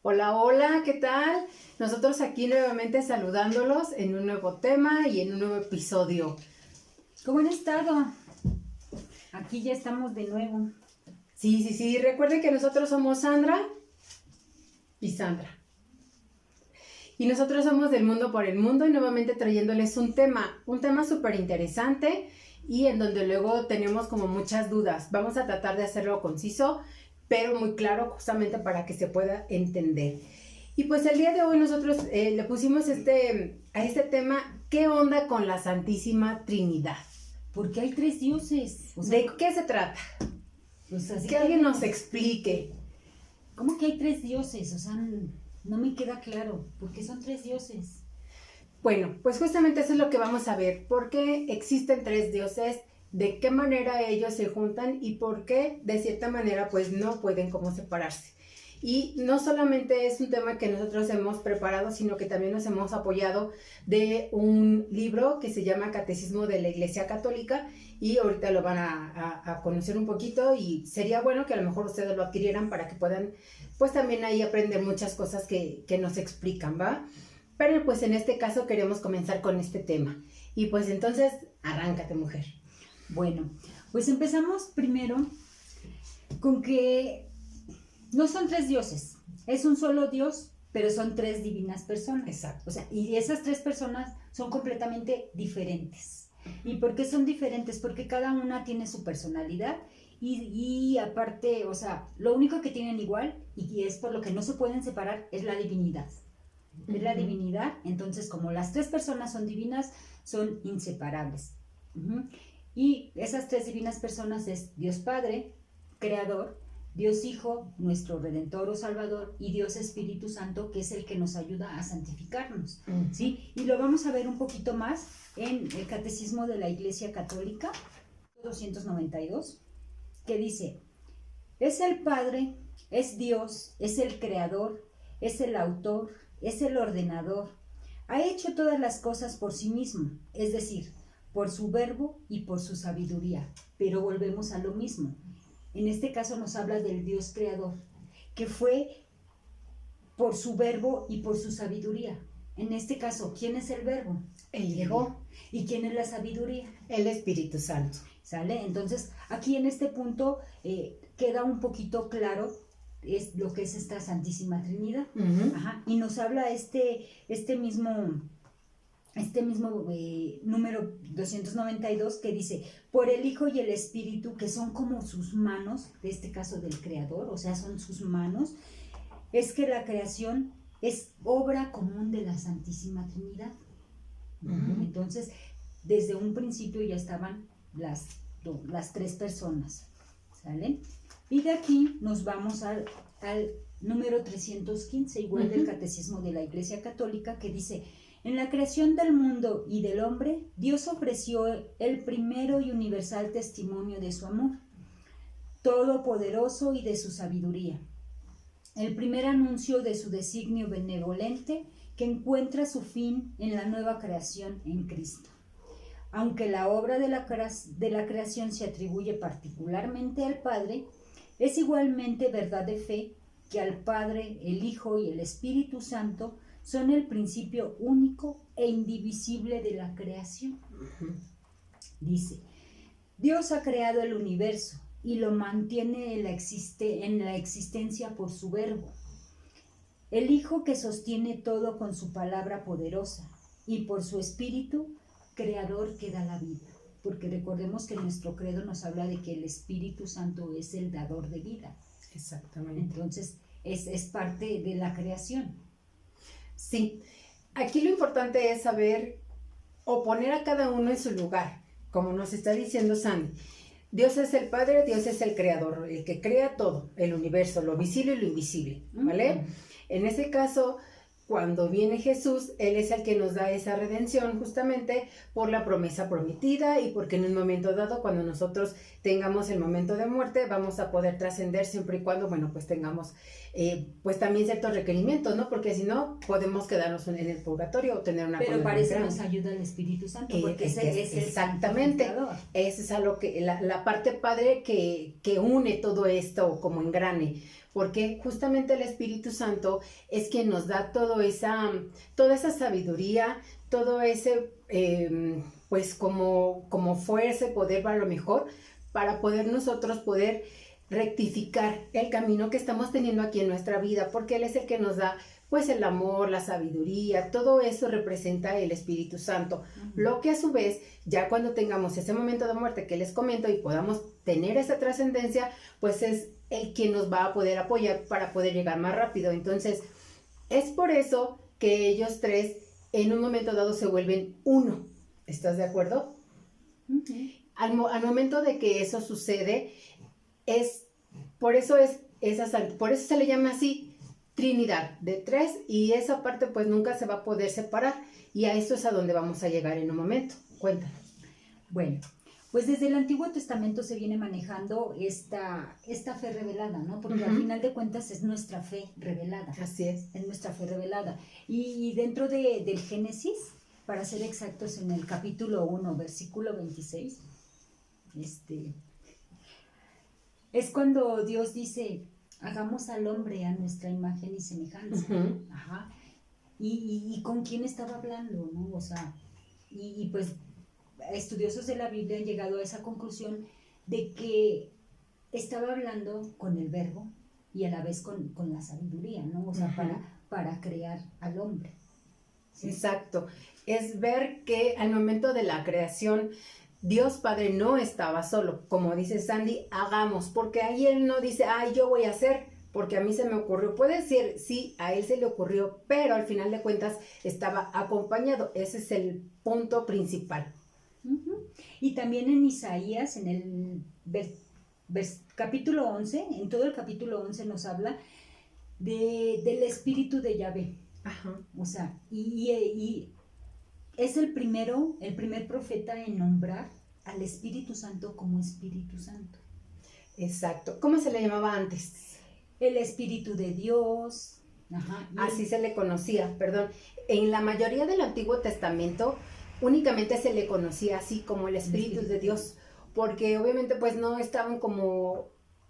Hola, hola, ¿qué tal? Nosotros aquí nuevamente saludándolos en un nuevo tema y en un nuevo episodio. ¿Cómo han estado? Aquí ya estamos de nuevo. Sí, recuerden que nosotros somos Sandra y Sandra. Y nosotros somos del Mundo por el Mundo y nuevamente trayéndoles un tema súper interesante y en donde luego tenemos como muchas dudas. Vamos a tratar de hacerlo conciso, pero muy claro justamente para que se pueda entender. Y pues el día de hoy nosotros le pusimos a este tema, ¿qué onda con la Santísima Trinidad? Porque hay tres dioses. ¿De qué se trata? Pues así que alguien nos explique. ¿Cómo que hay tres dioses? O sea, no me queda claro. ¿Por qué son tres dioses? Bueno, pues justamente eso es lo que vamos a ver. ¿Por qué existen tres dioses? ¿De qué manera ellos se juntan? Y por qué, de cierta manera, pues no pueden como separarse. Y no solamente es un tema que nosotros hemos preparado, sino que también nos hemos apoyado de un libro que se llama Catecismo de la Iglesia Católica y ahorita lo van a conocer un poquito y sería bueno que a lo mejor ustedes lo adquirieran para que puedan pues también ahí aprender muchas cosas que nos explican, ¿va? Pero pues en este caso queremos comenzar con este tema. Y pues entonces, arráncate, mujer. Bueno, pues empezamos primero con que no son tres dioses, es un solo Dios, pero son tres divinas personas. Exacto. O sea, y esas tres personas son completamente diferentes. ¿Y por qué son diferentes? Porque cada una tiene su personalidad y aparte, o sea, lo único que tienen igual y es por lo que no se pueden separar es la divinidad. Es la divinidad, entonces como las tres personas son divinas, son inseparables. Y esas tres divinas personas es Dios Padre, Creador, Dios Hijo, nuestro Redentor o Salvador, y Dios Espíritu Santo, que es el que nos ayuda a santificarnos, ¿sí? Y lo vamos a ver un poquito más en el Catecismo de la Iglesia Católica, 292, que dice, es el Padre, es Dios, es el Creador, es el Autor, es el Ordenador, ha hecho todas las cosas por sí mismo, es decir, por su verbo y por su sabiduría, pero volvemos a lo mismo. En este caso nos habla del Dios creador, que fue por su verbo y por su sabiduría. En este caso, ¿quién es el verbo? El Hijo. ¿Y quién es la sabiduría? El Espíritu Santo. ¿Sale? Entonces, aquí en este punto queda un poquito claro es lo que es esta Santísima Trinidad. Y nos habla este mismo número 292 que dice, por el Hijo y el Espíritu, que son como sus manos, de este caso del Creador, o sea, son sus manos, es que la creación es obra común de la Santísima Trinidad. Entonces, desde un principio ya estaban las tres personas, ¿sale? Y de aquí nos vamos al número 315, igual del Catecismo de la Iglesia Católica, que dice, en la creación del mundo y del hombre, Dios ofreció el primero y universal testimonio de su amor, todopoderoso y de su sabiduría. El primer anuncio de su designio benevolente que encuentra su fin en la nueva creación en Cristo. Aunque la obra de la creación se atribuye particularmente al Padre, es igualmente verdad de fe que al Padre, el Hijo y el Espíritu Santo son el principio único e indivisible de la creación. Dice, Dios ha creado el universo y lo mantiene en la existencia por su verbo. El Hijo que sostiene todo con su palabra poderosa y por su Espíritu creador que da la vida. Porque recordemos que nuestro credo nos habla de que el Espíritu Santo es el dador de vida. Exactamente. Entonces, es parte de la creación. Sí, aquí lo importante es saber o poner a cada uno en su lugar, como nos está diciendo Sandy. Dios es el Padre, Dios es el Creador, el que crea todo, el universo, lo visible y lo invisible, ¿vale? En ese caso, cuando viene Jesús, Él es el que nos da esa redención justamente por la promesa prometida y porque en un momento dado, cuando nosotros tengamos el momento de muerte, vamos a poder trascender siempre y cuando, bueno, pues tengamos pues también ciertos requerimientos, ¿no? Porque si no, podemos quedarnos en el purgatorio o tener una Pero para eso nos ayuda el Espíritu Santo, porque es el exactamente, esa es algo que la parte padre que une todo esto como engrane. porque justamente el Espíritu Santo es quien nos da toda esa sabiduría, todo ese, pues como fuerza, poder a lo mejor, para poder nosotros poder rectificar el camino que estamos teniendo aquí en nuestra vida, porque Él es el que nos da pues el amor, la sabiduría, todo eso representa el Espíritu Santo. Lo que a su vez, ya cuando tengamos ese momento de muerte que les comento y podamos tener esa trascendencia, pues es el quien nos va a poder apoyar para poder llegar más rápido. Entonces, es por eso que ellos tres en un momento dado se vuelven uno. ¿Estás de acuerdo? Al momento de que eso sucede, por eso se le llama así Trinidad de tres, y esa parte pues nunca se va a poder separar, y a eso es a donde vamos a llegar en un momento. Cuéntanos. Bueno, pues desde el Antiguo Testamento se viene manejando esta fe revelada, ¿no? Porque al final de cuentas es nuestra fe revelada. Así es. Es nuestra fe revelada. Y dentro del Génesis, para ser exactos, en el capítulo 1, versículo 26, es cuando Dios dice: hagamos al hombre a nuestra imagen y semejanza. Ajá. Y con quién estaba hablando, ¿no? O sea, y pues estudiosos de la Biblia han llegado a esa conclusión de que estaba hablando con el verbo y a la vez con la sabiduría, ¿no? O sea, para crear al hombre. ¿Sí? Exacto. Es ver que al momento de la creación, Dios Padre no estaba solo, como dice Sandy, hagamos, porque ahí Él no dice, ay, yo voy a hacer, porque a mí se me ocurrió. Puede decir, sí, a Él se le ocurrió, pero al final de cuentas estaba acompañado. Ese es el punto principal. Y también en Isaías, en el capítulo 11, en todo el capítulo 11 nos habla del espíritu de Yahvé. Ajá. O sea, y es el primer profeta en nombrar al Espíritu Santo como Espíritu Santo. Exacto. ¿Cómo se le llamaba antes? El Espíritu de Dios. Ajá. Así se le conocía, perdón. En la mayoría del Antiguo Testamento únicamente se le conocía así como el Espíritu de Dios, porque obviamente pues no estaban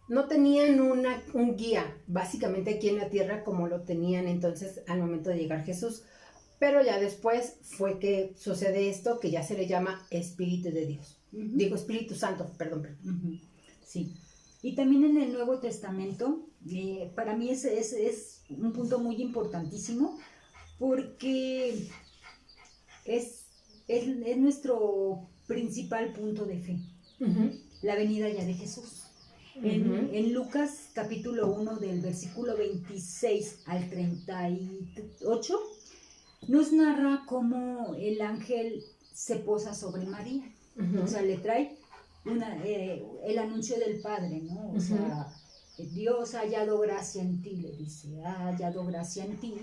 no tenían un guía básicamente aquí en la tierra como lo tenían entonces al momento de llegar Jesús. Pero ya después fue que sucede esto que ya se le llama Espíritu de Dios. Digo Espíritu Santo, perdón. Sí. Y también en el Nuevo Testamento, para mí es un punto muy importantísimo, porque es nuestro principal punto de fe, la venida ya de Jesús. En Lucas capítulo 1 del versículo 26 al 38, nos narra cómo el ángel se posa sobre María. O sea, le trae el anuncio del Padre, ¿no? O sea, Dios ha hallado gracia en ti, le dice, ha hallado gracia en ti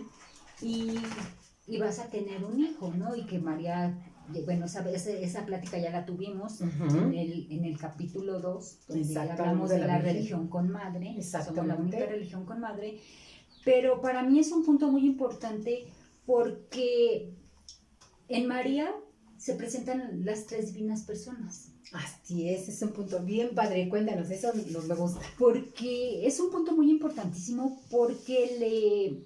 y vas a tener un hijo, ¿no? Y que María, bueno, esa plática ya la tuvimos en el capítulo 2, donde hablamos de la religión con madre. Somos la única religión con madre. Pero para mí es un punto muy importante porque en María se presentan las tres divinas personas. Así es un punto bien padre. Cuéntanos, eso me gusta. Porque es un punto muy importantísimo, porque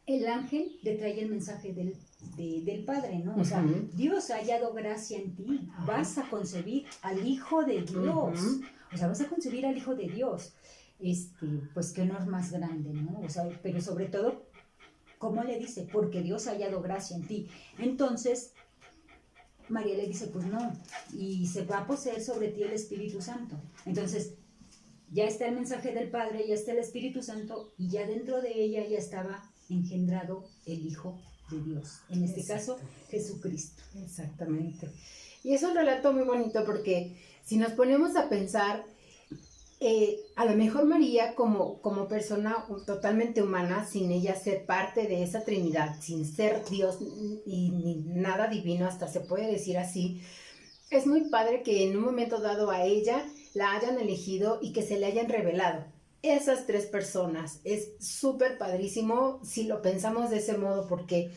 el ángel le trae el mensaje del Padre, ¿no? O sea, Dios ha hallado gracia en ti, vas a concebir al Hijo de Dios. O sea, vas a concebir al Hijo de Dios. Pues qué honor más grande, ¿no? O sea, pero sobre todo, ¿cómo le dice? Porque Dios ha hallado gracia en ti. Entonces, María le dice, pues no, y se va a poseer sobre ti el Espíritu Santo. Entonces, ya está el mensaje del Padre, ya está el Espíritu Santo, y ya dentro de ella ya estaba engendrado el Hijo de Dios. En este caso, Jesucristo. Exactamente. Y es un relato muy bonito porque si nos ponemos a pensar, a lo mejor María como persona totalmente humana, sin ella ser parte de esa Trinidad, sin ser Dios y ni nada divino, hasta se puede decir así, es muy padre que en un momento dado a ella la hayan elegido y que se le hayan revelado esas tres personas. Es súper padrísimo si lo pensamos de ese modo, porque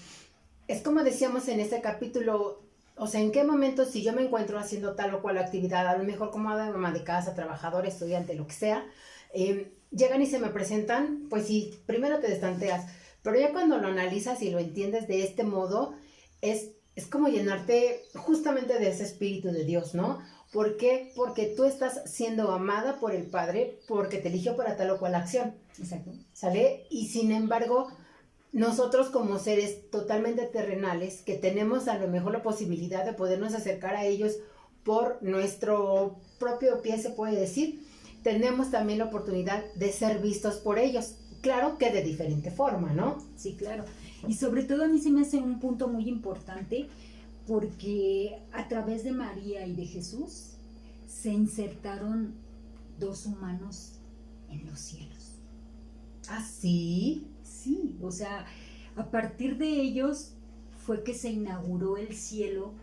es como decíamos en este capítulo. O sea, ¿en qué momento si yo me encuentro haciendo tal o cual actividad, a lo mejor como mamá de casa, trabajador, estudiante, lo que sea, llegan y se me presentan, pues sí, primero te destanteas, pero ya cuando lo analizas y lo entiendes de este modo, es como llenarte justamente de ese espíritu de Dios, ¿no? ¿Por qué? Porque tú estás siendo amada por el Padre, porque te eligió para tal o cual acción. Exacto. ¿Sale? Y sin embargo, nosotros como seres totalmente terrenales, que tenemos a lo mejor la posibilidad de podernos acercar a ellos por nuestro propio pie, se puede decir, tenemos también la oportunidad de ser vistos por ellos. Claro que de diferente forma, ¿no? Sí, claro. Y sobre todo a mí se me hace un punto muy importante porque a través de María y de Jesús se insertaron dos humanos en los cielos. ¿Ah, sí? Sí, o sea, a partir de ellos fue que se inauguró el cielo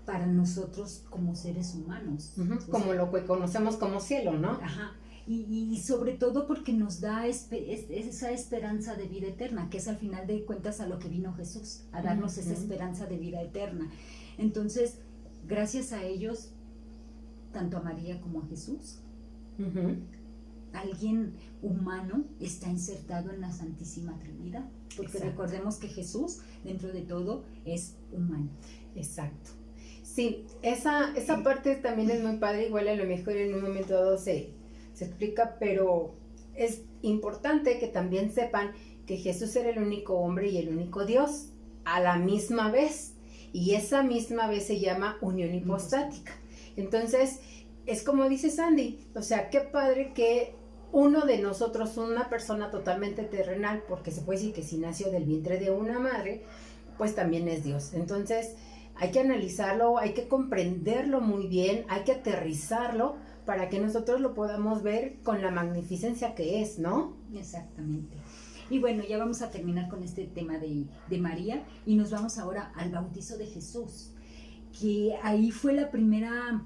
para nosotros como seres humanos. Como lo que conocemos como cielo, ¿no? Ajá. Y sobre todo porque nos da esa esperanza de vida eterna, que es al final de cuentas a lo que vino Jesús, a darnos esa esperanza de vida eterna. Entonces, gracias a ellos, tanto a María como a Jesús, alguien humano está insertado en la Santísima Trinidad, porque recordemos que Jesús, dentro de todo, es humano. Exacto. Sí, esa parte también es muy padre, igual a lo mejor en un momento dado se explica, pero es importante que también sepan que Jesús era el único hombre y el único Dios a la misma vez, y esa misma vez se llama unión hipostática. Entonces, es como dice Sandy, o sea, qué padre que uno de nosotros, una persona totalmente terrenal, porque se puede decir que si nació del vientre de una madre, pues también es Dios. Entonces, hay que analizarlo, hay que comprenderlo muy bien, hay que aterrizarlo para que nosotros lo podamos ver con la magnificencia que es, ¿no? Exactamente. Y bueno, ya vamos a terminar con este tema de María y nos vamos ahora al bautizo de Jesús, que ahí fue la primera,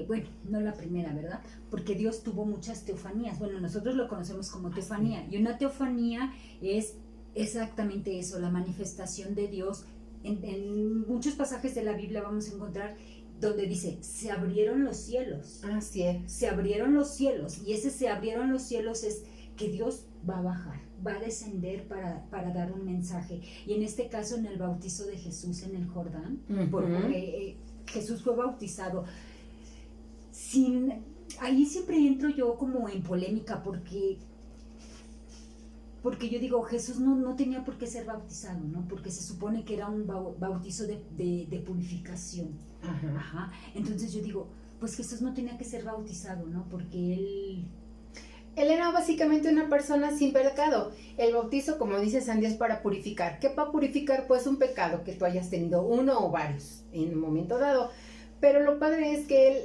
bueno, no la primera, ¿verdad? Porque Dios tuvo muchas teofanías. Bueno, nosotros lo conocemos como teofanía, y una teofanía es exactamente eso, la manifestación de Dios. En muchos pasajes de la Biblia vamos a encontrar donde dice, se abrieron los cielos. Así es. Se abrieron los cielos, y ese se abrieron los cielos es que Dios va a bajar, va a descender para dar un mensaje. Y en este caso, en el bautizo de Jesús en el Jordán, porque Jesús fue bautizado. Ahí siempre entro yo como en polémica, porque yo digo, Jesús no tenía por qué ser bautizado, ¿no? Porque se supone que era un bautizo de purificación. Ajá. Entonces yo digo, pues Jesús no tenía que ser bautizado, ¿no? Porque él era básicamente una persona sin pecado. El bautizo, como dice Sandy, es para purificar. ¿Qué para purificar? Pues un pecado que tú hayas tenido, uno o varios, en un momento dado. Pero lo padre es que él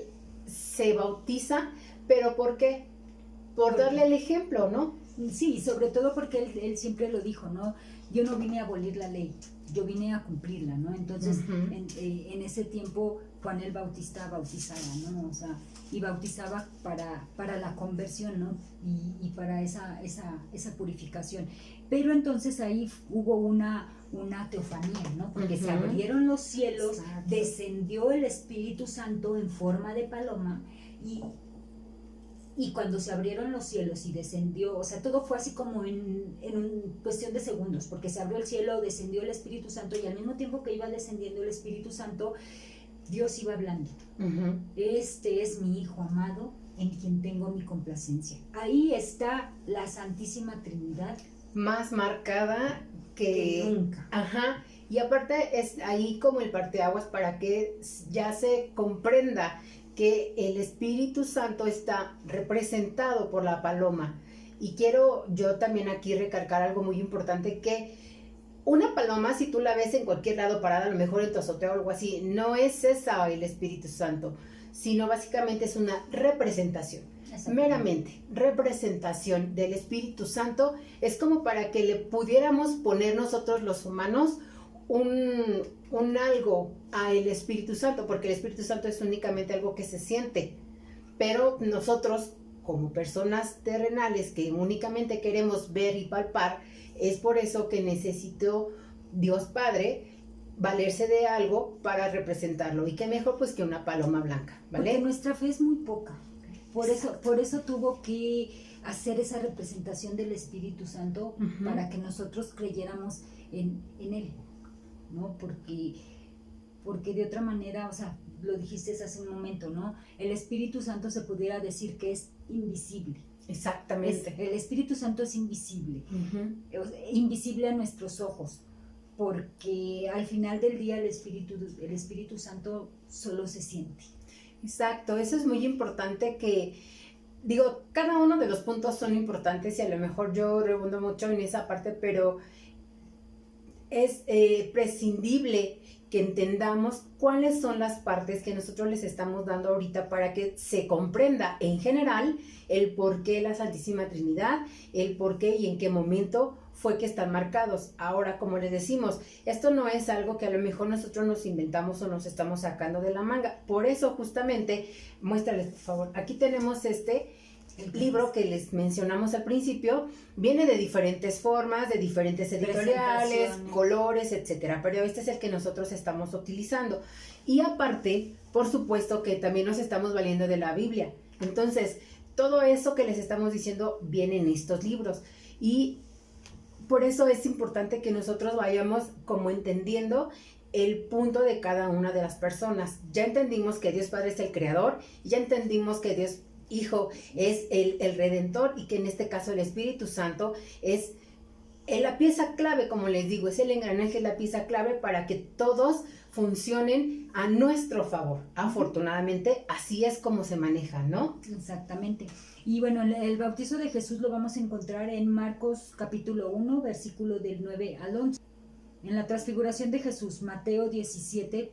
se bautiza, ¿pero por qué? Por darle el ejemplo, ¿no? Sí, sobre todo porque él siempre lo dijo, ¿no? Yo no vine a abolir la ley, yo vine a cumplirla, ¿no? Entonces, en ese tiempo, Juan el Bautista bautizaba, ¿no? O sea, y bautizaba para la conversión, ¿no? Y para esa purificación. Pero entonces ahí hubo una teofanía, ¿no? Porque se abrieron los cielos, descendió el Espíritu Santo en forma de paloma, y cuando se abrieron los cielos y descendió, o sea, todo fue así como en cuestión de segundos, porque se abrió el cielo, descendió el Espíritu Santo, y al mismo tiempo que iba descendiendo el Espíritu Santo, Dios iba hablando. Este es mi Hijo amado, en quien tengo mi complacencia. Ahí está la Santísima Trinidad. Más marcada que nunca. Ajá. Y aparte es ahí como el parteaguas para que ya se comprenda que el Espíritu Santo está representado por la paloma. Y quiero yo también aquí recalcar algo muy importante, que una paloma, si tú la ves en cualquier lado parada, a lo mejor en tu azotea o algo así, no es esa el Espíritu Santo, sino básicamente es una representación, meramente representación del Espíritu Santo. Es como para que le pudiéramos poner nosotros los humanos un algo a el Espíritu Santo, porque el Espíritu Santo es únicamente algo que se siente, pero nosotros como personas terrenales que únicamente queremos ver y palpar, es por eso que necesitó Dios Padre valerse de algo para representarlo, y qué mejor pues que una paloma blanca, ¿vale? Porque nuestra fe es muy poca, por eso tuvo que hacer esa representación del Espíritu Santo para que nosotros creyéramos en Él, ¿no? Porque de otra manera, o sea, lo dijiste hace un momento, ¿no? El Espíritu Santo se pudiera decir que es invisible. Exactamente. El Espíritu Santo es invisible, invisible a nuestros ojos, porque al final del día el Espíritu Santo solo se siente. Exacto, eso es muy importante digo, cada uno de los puntos son importantes y a lo mejor yo rebundo mucho en esa parte, pero es prescindible que entendamos cuáles son las partes que nosotros les estamos dando ahorita para que se comprenda en general el por qué la Santísima Trinidad, el por qué y en qué momento fue que están marcados. Ahora, como les decimos, esto no es algo que a lo mejor nosotros nos inventamos o nos estamos sacando de la manga. Por eso, justamente, muéstrales, por favor. Aquí tenemos este libro que les mencionamos al principio. Viene de diferentes formas, de diferentes editoriales, colores, etcétera, pero este es el que nosotros estamos utilizando. Y aparte, por supuesto que también nos estamos valiendo de la Biblia. Entonces, todo eso que les estamos diciendo viene en estos libros. Y por eso es importante que nosotros vayamos como entendiendo el punto de cada una de las personas. Ya entendimos que Dios Padre es el creador, ya entendimos que Dios Hijo es el Redentor y que en este caso el Espíritu Santo es la pieza clave, como les digo, es el engranaje, es la pieza clave para que todos funcionen a nuestro favor. Afortunadamente, así es como se maneja, ¿no? Exactamente. Y bueno, el bautizo de Jesús lo vamos a encontrar en Marcos capítulo 1, versículo del 9 al 11. En la transfiguración de Jesús, Mateo 17,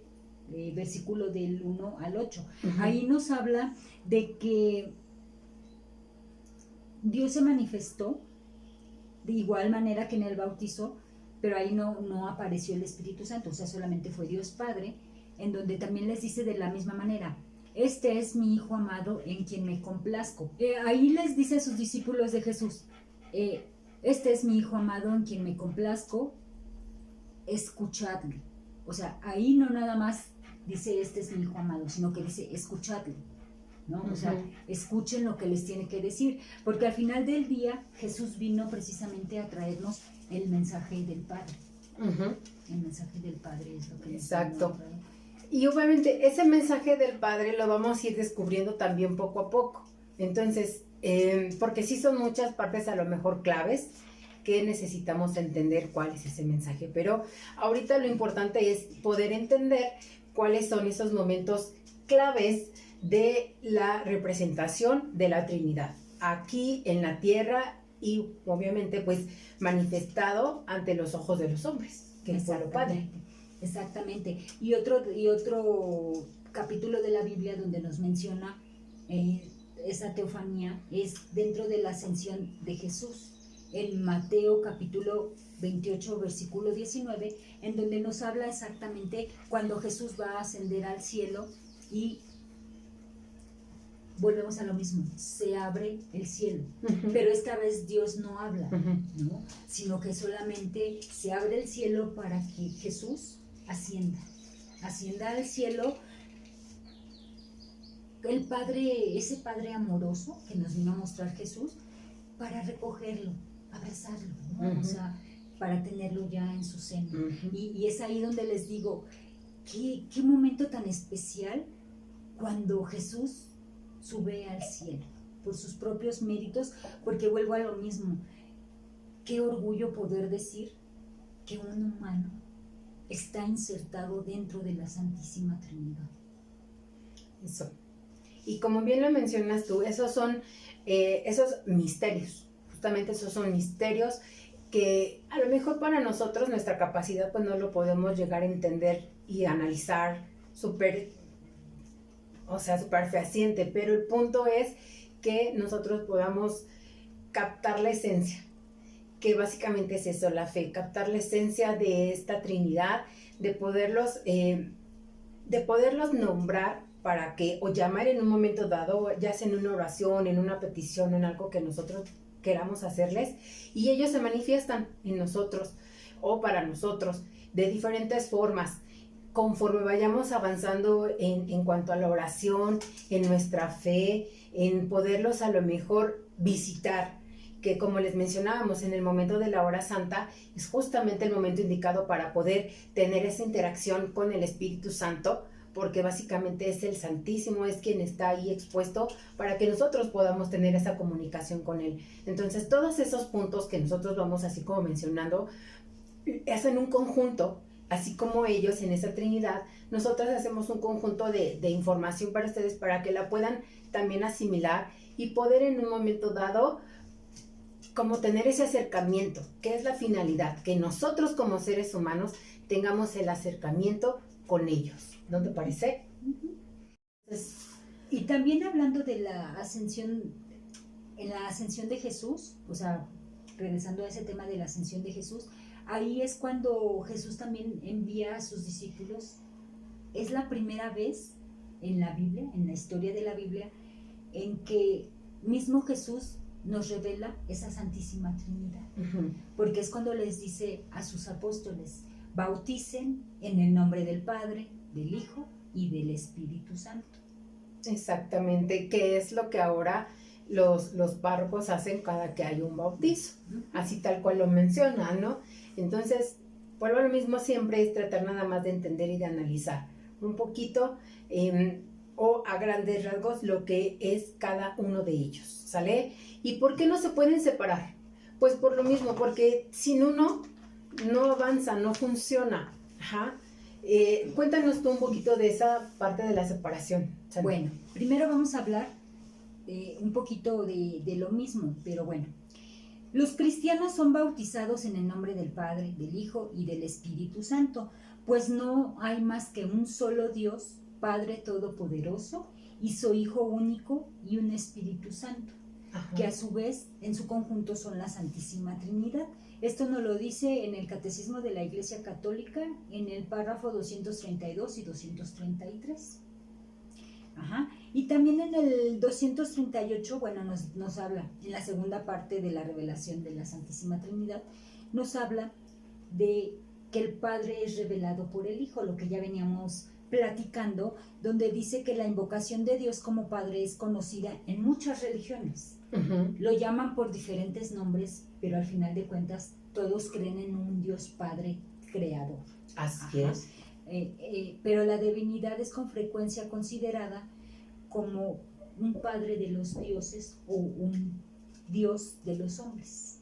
versículo del 1 al 8. Ahí nos habla de que Dios se manifestó de igual manera que en el bautizo, pero ahí no apareció el Espíritu Santo, o sea, solamente fue Dios Padre, en donde también les dice de la misma manera: este es mi Hijo amado en quien me complazco. Ahí les dice a sus discípulos de Jesús: este es mi Hijo amado en quien me complazco, escuchadle. O sea, ahí no nada más dice este es mi Hijo amado, sino que dice escuchadle, ¿no? O sea, escuchen lo que les tiene que decir, porque al final del día Jesús vino precisamente a traernos el mensaje del Padre. El mensaje del Padre es lo que... Exacto. Y obviamente ese mensaje del Padre lo vamos a ir descubriendo también poco a poco. Entonces, porque sí son muchas partes a lo mejor claves que necesitamos entender cuál es ese mensaje, pero ahorita lo importante es poder entender cuáles son esos momentos claves de la representación de la Trinidad aquí en la tierra y obviamente pues manifestado ante los ojos de los hombres, que es el Padre. Exactamente. Y otro capítulo de la Biblia donde nos menciona esa teofanía es dentro de la ascensión de Jesús, en Mateo capítulo 28, versículo 19, en donde nos habla exactamente cuando Jesús va a ascender al cielo y volvemos a lo mismo, se abre el cielo, pero esta vez Dios no habla, ¿no? Sino que solamente se abre el cielo para que Jesús ascienda al cielo. El Padre, ese Padre amoroso que nos vino a mostrar Jesús, para recogerlo, abrazarlo, ¿no? O sea, para tenerlo ya en su seno. Y es ahí donde les digo, qué momento tan especial cuando Jesús sube al cielo por sus propios méritos, porque vuelvo a lo mismo. Qué orgullo poder decir que un humano está insertado dentro de la Santísima Trinidad. Eso. Y como bien lo mencionas tú, esos son esos misterios. Justamente esos son misterios que a lo mejor para nosotros nuestra capacidad pues no lo podemos llegar a entender y analizar súper fehaciente, pero el punto es que nosotros podamos captar la esencia, que básicamente es eso, la fe, captar la esencia de esta Trinidad, de poderlos nombrar para que, o llamar en un momento dado, ya sea en una oración, en una petición, en algo que nosotros queramos hacerles, y ellos se manifiestan en nosotros o para nosotros de diferentes formas. Conforme vayamos avanzando en cuanto a la oración, en nuestra fe, en poderlos a lo mejor visitar, que como les mencionábamos en el momento de la hora santa, es justamente el momento indicado para poder tener esa interacción con el Espíritu Santo, porque básicamente es el Santísimo, es quien está ahí expuesto para que nosotros podamos tener esa comunicación con Él. Entonces, todos esos puntos que nosotros vamos así como mencionando, hacen un conjunto, así como ellos en esa Trinidad, nosotros hacemos un conjunto de información para ustedes para que la puedan también asimilar y poder en un momento dado como tener ese acercamiento, que es la finalidad, que nosotros como seres humanos tengamos el acercamiento con ellos. ¿No te parece? Entonces, y también hablando de la ascensión, en la ascensión de Jesús, o sea, regresando a ese tema de la ascensión de Jesús, ahí es cuando Jesús también envía a sus discípulos. Es la primera vez en la Biblia, en la historia de la Biblia, en que mismo Jesús nos revela esa Santísima Trinidad. Porque es cuando les dice a sus apóstoles: bauticen en el nombre del Padre, del Hijo y del Espíritu Santo. Exactamente, que es lo que ahora los párrocos hacen cada que hay un bautizo, así tal cual lo mencionan, ¿no? Entonces, vuelvo a lo mismo, siempre es tratar nada más de entender y de analizar un poquito o a grandes rasgos lo que es cada uno de ellos, ¿sale? ¿Y por qué no se pueden separar? Pues por lo mismo, porque sin uno no avanza, no funciona. Ajá. Cuéntanos tú un poquito de esa parte de la separación, Sandra. Bueno, primero vamos a hablar un poquito de lo mismo, pero bueno. Los cristianos son bautizados en el nombre del Padre, del Hijo y del Espíritu Santo, pues no hay más que un solo Dios, Padre Todopoderoso, y su Hijo único y un Espíritu Santo, que a su vez en su conjunto son la Santísima Trinidad. Esto nos lo dice en el Catecismo de la Iglesia Católica, en el párrafo 232 y 233. Y también en el 238, bueno, nos habla, en la segunda parte de la revelación de la Santísima Trinidad, nos habla de que el Padre es revelado por el Hijo, lo que ya veníamos platicando, donde dice que la invocación de Dios como Padre es conocida en muchas religiones. Lo llaman por diferentes nombres, pero al final de cuentas todos creen en un Dios Padre creador. Así es. Pero la divinidad es con frecuencia considerada como un Padre de los dioses o un Dios de los hombres.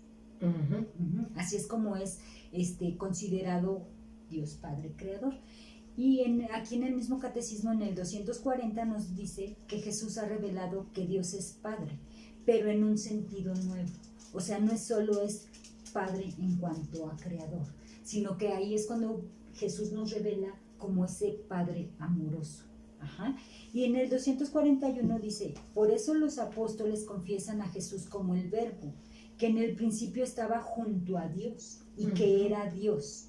Así es como es considerado Dios Padre creador. Y aquí en el mismo catecismo, en el 240, nos dice que Jesús ha revelado que Dios es Padre, pero en un sentido nuevo. O sea, no es solo es Padre en cuanto a creador, sino que ahí es cuando Jesús nos revela como ese Padre amoroso. Y en el 241 dice: por eso los apóstoles confiesan a Jesús como el Verbo, que en el principio estaba junto a Dios y que era Dios,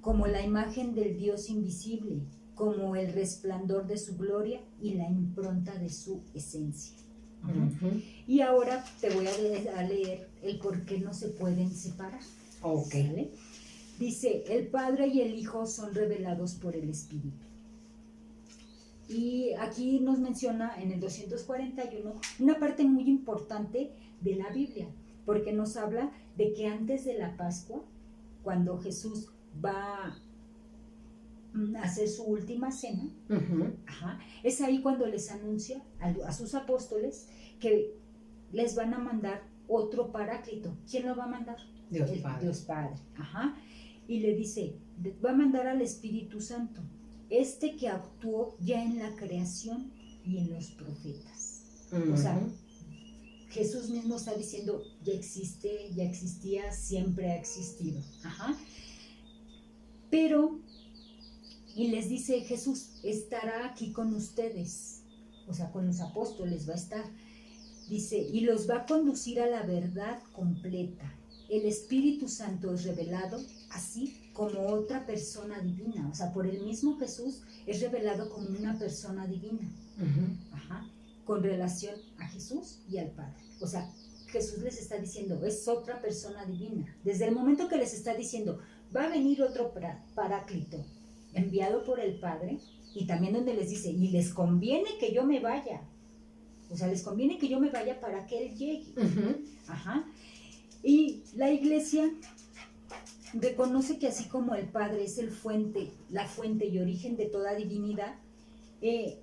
como la imagen del Dios invisible, como el resplandor de su gloria y la impronta de su esencia. Y ahora te voy a leer el por qué no se pueden separar. ¿Sale? Dice: el Padre y el Hijo son revelados por el Espíritu. Y aquí nos menciona en el 241 una parte muy importante de la Biblia, porque nos habla de que antes de la Pascua, cuando Jesús va a hacer su última cena, es ahí cuando les anuncia a sus apóstoles que les van a mandar otro paráclito. ¿Quién lo va a mandar? Dios Padre. Dios Padre. Y le dice: va a mandar al Espíritu Santo, que actuó ya en la creación y en los profetas. O sea, Jesús mismo está diciendo: ya existe, ya existía, siempre ha existido. Pero, y les dice Jesús: estará aquí con ustedes, o sea, con los apóstoles va a estar. Dice: y los va a conducir a la verdad completa. El Espíritu Santo es revelado así como otra persona divina, o sea, por el mismo Jesús es revelado como una persona divina, con relación a Jesús y al Padre. O sea, Jesús les está diciendo: es otra persona divina. Desde el momento que les está diciendo: va a venir otro paráclito enviado por el Padre, y también donde les dice: y les conviene que yo me vaya. O sea, les conviene que yo me vaya para que Él llegue. Ujú. Ajá. Y la iglesia reconoce que así como el Padre es la fuente y origen de toda divinidad, el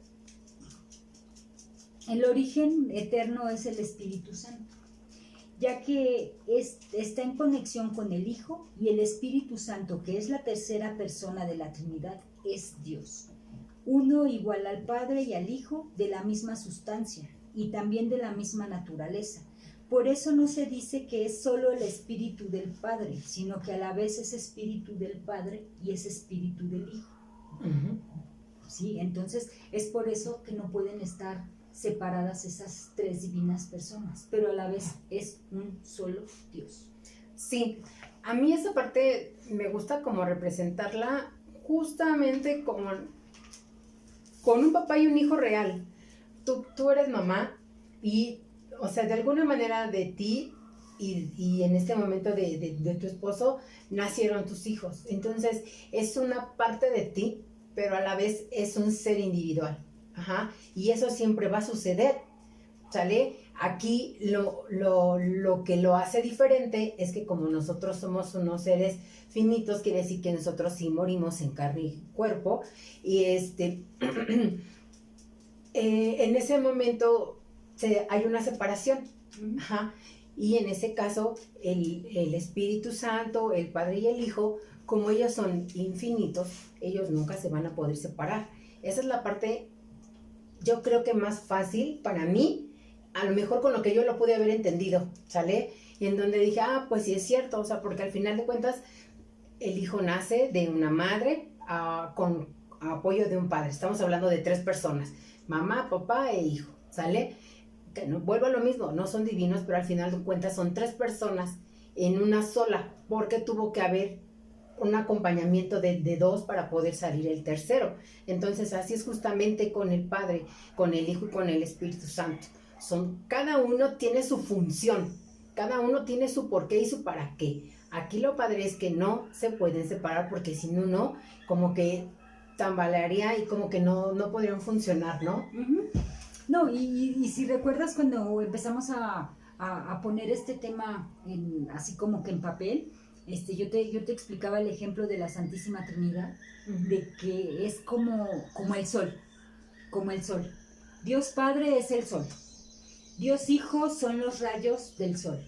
origen eterno es el Espíritu Santo, ya que está en conexión con el Hijo, y el Espíritu Santo, que es la tercera persona de la Trinidad, es Dios. Uno igual al Padre y al Hijo, de la misma sustancia y también de la misma naturaleza. Por eso no se dice que es solo el Espíritu del Padre, sino que a la vez es Espíritu del Padre y es Espíritu del Hijo. Ujú. ¿Sí? Entonces es por eso que no pueden estar separadas esas tres divinas personas, pero a la vez es un solo Dios. Sí, a mí esa parte me gusta como representarla justamente como con un papá y un hijo real. Tú eres mamá y, o sea, de alguna manera de ti y en este momento de tu esposo nacieron tus hijos. Entonces es una parte de ti, pero a la vez es un ser individual. Ajá. Y eso siempre va a suceder, ¿sale? Aquí lo que lo hace diferente es que como nosotros somos unos seres finitos, quiere decir que nosotros sí morimos en carne y cuerpo, y en ese momento hay una separación. Ajá. Y en ese caso el Espíritu Santo, el Padre y el Hijo, como ellos son infinitos, ellos nunca se van a poder separar. Esa es la parte, yo creo que más fácil para mí, a lo mejor con lo que yo lo pude haber entendido, ¿sale? Y en donde dije, pues sí es cierto, o sea, porque al final de cuentas el hijo nace de una madre con apoyo de un padre. Estamos hablando de 3 personas, mamá, papá e hijo, ¿sale? Que no, vuelvo a lo mismo, no son divinos, pero al final de cuentas son 3 personas en una sola, porque tuvo que haber un acompañamiento de 2 para poder salir el tercero. Entonces así es justamente con el Padre, con el Hijo y con el Espíritu Santo. Cada uno tiene su función, cada uno tiene su porqué y su para qué. Aquí lo padre es que no se pueden separar, porque si no, como que tambalearía y como que no podrían funcionar, ¿no? Uh-huh. No, y si recuerdas cuando empezamos a poner este tema así como que en papel, yo te explicaba el ejemplo de la Santísima Trinidad, uh-huh, de que es como el sol, como el sol. Dios Padre es el sol, Dios Hijo son los rayos del sol,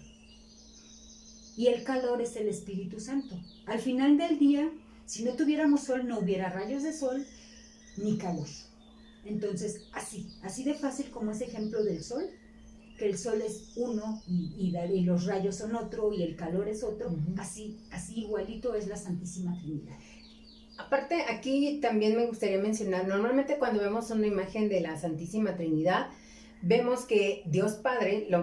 y el calor es el Espíritu Santo. Al final del día, si no tuviéramos sol, no hubiera rayos de sol ni calor. Entonces, así de fácil como ese ejemplo del sol, que el sol es uno y los rayos son otro y el calor es otro, uh-huh, así igualito es la Santísima Trinidad. Aparte, aquí también me gustaría mencionar, normalmente cuando vemos una imagen de la Santísima Trinidad, vemos que Dios Padre lo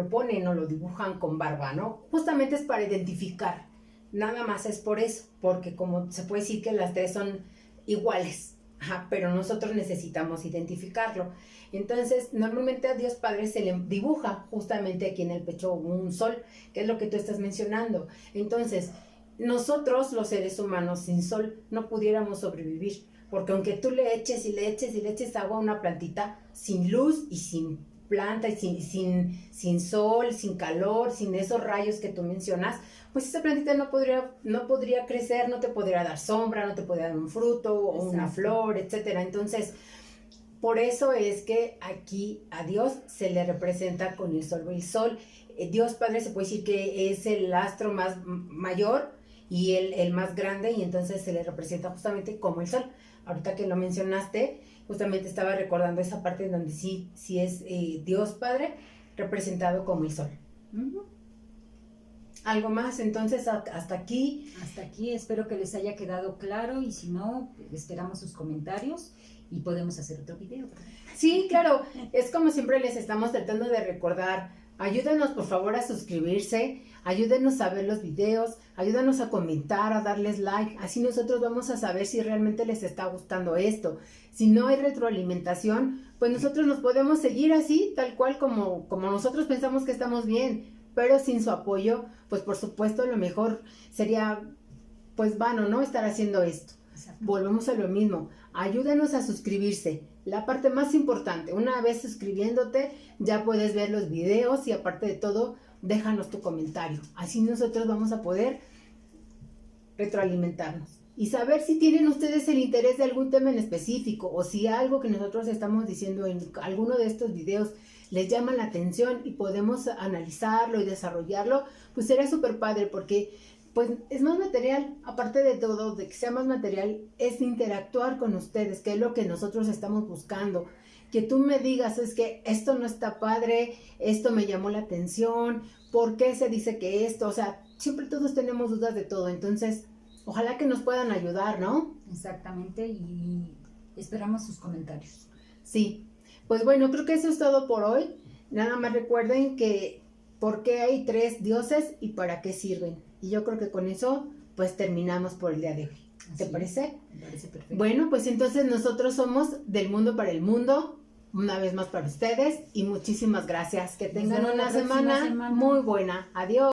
ponen o lo dibujan con barba, ¿no? Justamente es para identificar, nada más es por eso, porque como se puede decir que las 3 son iguales, ajá, pero nosotros necesitamos identificarlo. Entonces, normalmente a Dios Padre se le dibuja justamente aquí en el pecho un sol, que es lo que tú estás mencionando. Entonces, nosotros, los seres humanos, sin sol no pudiéramos sobrevivir, porque aunque tú le eches agua a una plantita, sin luz y sin planta y sin sol, sin calor, sin esos rayos que tú mencionas, pues esa plantita no podría crecer, no te podría dar sombra, no te podría dar un fruto o exacto, una flor, etcétera. Entonces, por eso es que aquí a Dios se le representa con el sol. El sol, Dios Padre se puede decir que es el astro más mayor y el más grande, y entonces se le representa justamente como el sol. Ahorita que lo mencionaste, justamente estaba recordando esa parte en donde sí es Dios Padre representado como el sol. Uh-huh. ¿Algo más? Entonces, hasta aquí. Hasta aquí, espero que les haya quedado claro, y si no, esperamos sus comentarios y podemos hacer otro video. Sí, claro, es como siempre les estamos tratando de recordar. Ayúdenos por favor a suscribirse, ayúdenos a ver los videos, ayúdenos a comentar, a darles like, así nosotros vamos a saber si realmente les está gustando esto. Si no hay retroalimentación, pues nosotros nos podemos seguir así, tal cual como nosotros pensamos que estamos bien, pero sin su apoyo, pues por supuesto lo mejor sería pues vano, ¿no? Estar haciendo esto. Exacto. Volvemos a lo mismo, ayúdenos a suscribirse. la parte más importante. Una vez suscribiéndote, ya puedes ver los videos y aparte de todo, déjanos tu comentario. Así nosotros vamos a poder retroalimentarnos y saber si tienen ustedes el interés de algún tema en específico o si algo que nosotros estamos diciendo en alguno de estos videos les llama la atención y podemos analizarlo y desarrollarlo, pues será súper padre porque pues es más material, aparte de todo, de que sea más material, es interactuar con ustedes, que es lo que nosotros estamos buscando. Que tú me digas, es que esto no está padre, esto me llamó la atención, ¿por qué se dice que esto? O sea, siempre todos tenemos dudas de todo, entonces ojalá que nos puedan ayudar, ¿no? Exactamente, y esperamos sus comentarios. Sí, pues bueno, creo que eso es todo por hoy. Nada más recuerden que por qué hay 3 dioses y para qué sirven. Y yo creo que con eso pues terminamos por el día de hoy. ¿Te parece? Me parece perfecto. Bueno, pues entonces nosotros somos del mundo para el mundo, una vez más para ustedes y muchísimas gracias. Que tengan una semana muy buena. Adiós.